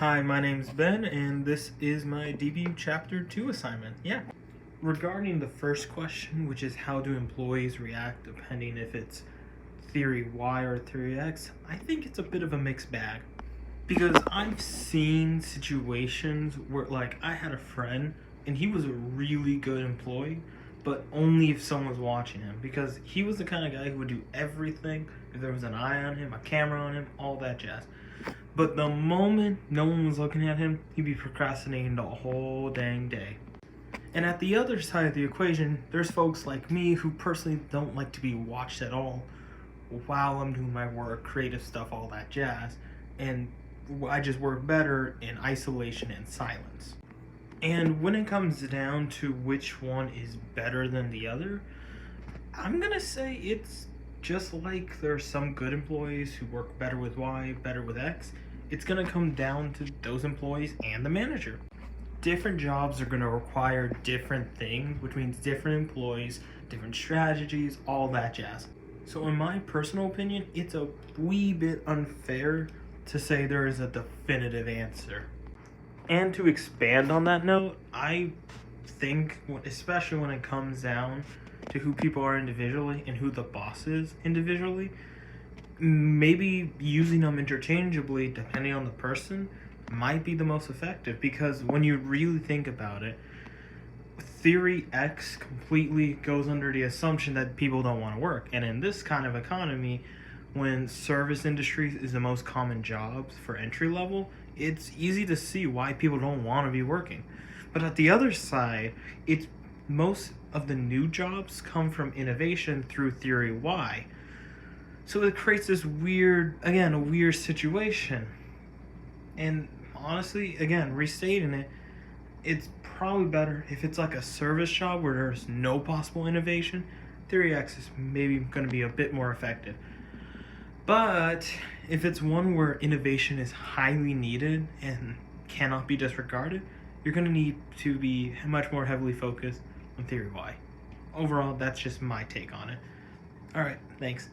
Hi, my name's Ben, and this is my DBU Chapter 2 assignment. Yeah. Regarding the first question, which is how do employees react depending if it's theory Y or theory X, I think it's a bit of a mixed bag. Because I've seen situations where, like, I had a friend, and he was a really good employee, but only if someone was watching him. Because he was the kind of guy who would do everything if there was an eye on him, a camera on him, all that jazz. But the moment no one was looking at him, he'd be procrastinating the whole dang day. And at the other side of the equation, there's folks like me who personally don't like to be watched at all while I'm doing my work, creative stuff, all that jazz. And I just work better in isolation and silence. And when it comes down to which one is better than the other, I'm gonna say it's just like there are some good employees who work better with Y, better with X. It's gonna come down to those employees and the manager. Different jobs are gonna require different things, which means different employees, different strategies, all that jazz. So in my personal opinion, it's a wee bit unfair to say there is a definitive answer. And to expand on that note, I think, especially when it comes down to who people are individually and who the boss is individually, maybe using them interchangeably depending on the person might be the most effective, because when you really think about it, theory X completely goes under the assumption that people don't want to work. And in this kind of economy, when service industries is the most common jobs for entry level, it's easy to see why people don't want to be working. But at the other side, it's most of the new jobs come from innovation through theory Y. So it creates this weird situation. And honestly, again, restating it, it's probably better if it's like a service job where there's no possible innovation. Theory X is maybe going to be a bit more effective. But if it's one where innovation is highly needed and cannot be disregarded, you're going to need to be much more heavily focused on theory Y. Overall, that's just my take on it. All right, thanks.